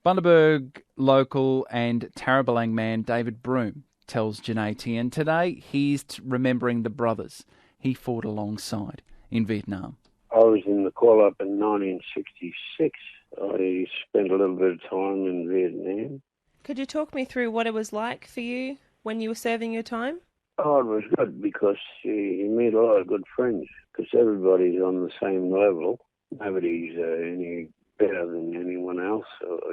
Bundaberg local and Tarrabalang man David Broome tells Janae Tien today he's remembering the brothers he fought alongside in Vietnam. I was in the call-up in 1966. I spent a little bit of time in Vietnam. Could you talk me through what it was like for you when you were serving your time? Oh, it was good because you meet a lot of good friends because everybody's on the same level. Nobody's any better than anyone else.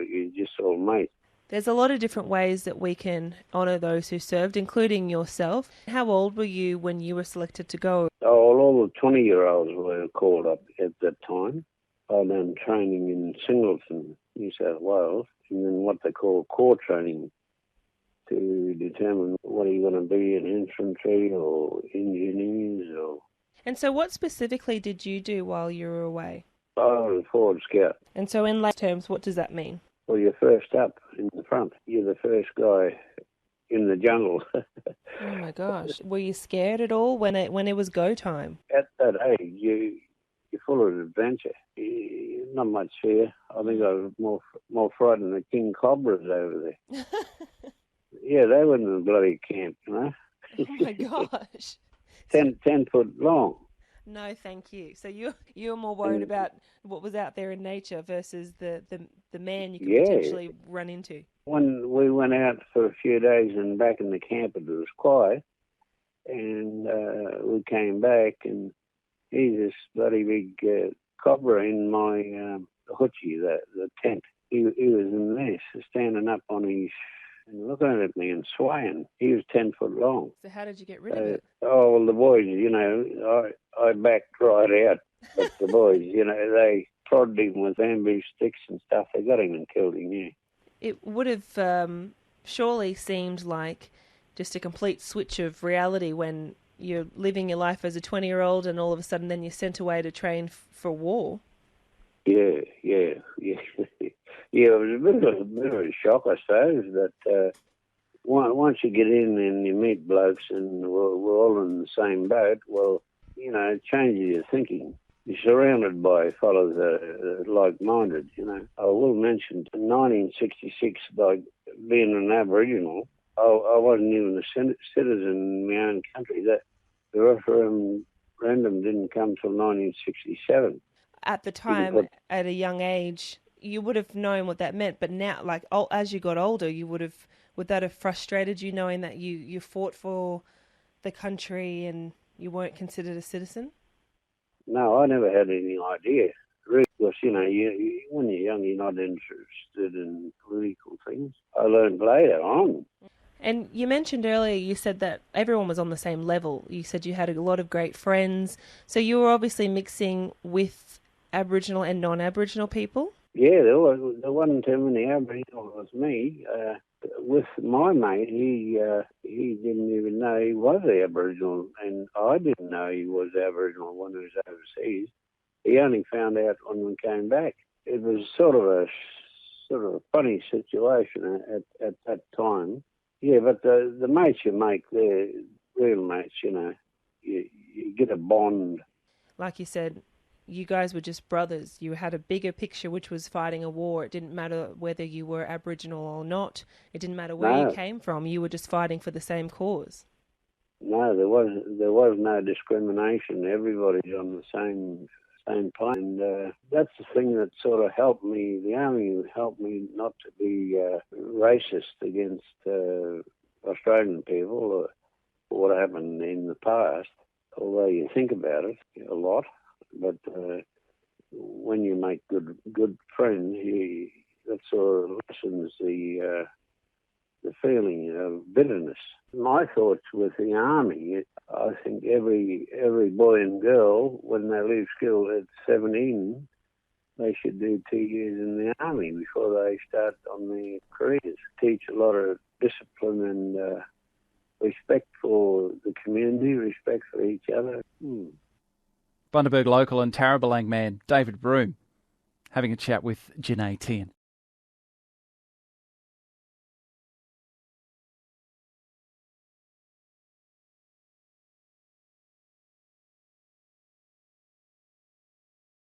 You're just all mates. There's a lot of different ways that we can honour those who served, including yourself. How old were you when you were selected to go? Oh, all the 20-year-olds were called up at that time. I done training in Singleton, New South Wales, and then what they call core training to determine what are you going to be, an infantry or engineers or... And so what specifically did you do while you were away? I was a forward scout. And so in lay terms, what does that mean? Well, you're first up in the front. You're the first guy in the jungle. Oh my gosh. Were you scared at all when it was go time? At that age, you're full of adventure. Not much fear. I think I was more frightened of king cobras over there. Yeah, they were in the bloody camp, you know. Oh my gosh. 10 foot long. No, thank you. So you're more worried about what was out there in nature versus the man you could potentially run into. When we went out for a few days and back in the camp, it was quiet, and we came back, and he's this bloody big cobra in my hutchie, the tent. He was in there, standing up on his and looking at me and swaying. He was 10 foot long. So how did you get rid of it? Oh, well, the boys, you know, I backed right out. But the boys, you know, they prodded him with bamboo sticks and stuff. They got him and killed him, yeah. It would have surely seemed like just a complete switch of reality when you're living your life as a 20-year-old and all of a sudden then you're sent away to train for war. Yeah. Yeah, it was a bit of a shock, I suppose, that once you get in and you meet blokes and we're all in the same boat, well, you know, it changes your thinking. You're surrounded by fellows that are like-minded, you know. I will mention, in 1966, like being an Aboriginal, I wasn't even a citizen in my own country. The referendum didn't come till 1967. At the time, at a young age, you would have known what that meant, but now, like, as you got older, would that have frustrated you knowing that you fought for the country and you weren't considered a citizen? No, I never had any idea, really, because, you know, when you're young, you're not interested in political things. I learned later on. And you mentioned earlier, you said that everyone was on the same level. You said you had a lot of great friends. So you were obviously mixing with Aboriginal and non-Aboriginal people? Yeah, there wasn't too many Aboriginal as me. With my mate, he didn't even know he was Aboriginal, and I didn't know he was Aboriginal when he was overseas. He only found out when we came back. It was sort of a funny situation at that time. Yeah, but the mates you make, they're real mates, you know. You get a bond. Like you said, you guys were just brothers. You had a bigger picture, which was fighting a war. It didn't matter whether you were Aboriginal or not. It didn't matter where you came from. You were just fighting for the same cause. No, there was no discrimination. Everybody's on the same plane. And that's the thing that sort of helped me. The army helped me not to be racist against Australian people or what happened in the past. Although you think about it a lot. But when you make good friends, that sort of lessens the feeling of bitterness. My thoughts with the army, I think every boy and girl, when they leave school at 17, they should do 2 years in the army before they start on their careers. Teach a lot of discipline and respect for the community, respect for each other. Bundaberg local and Tarrabalang man David Broome having a chat with Janae Tien.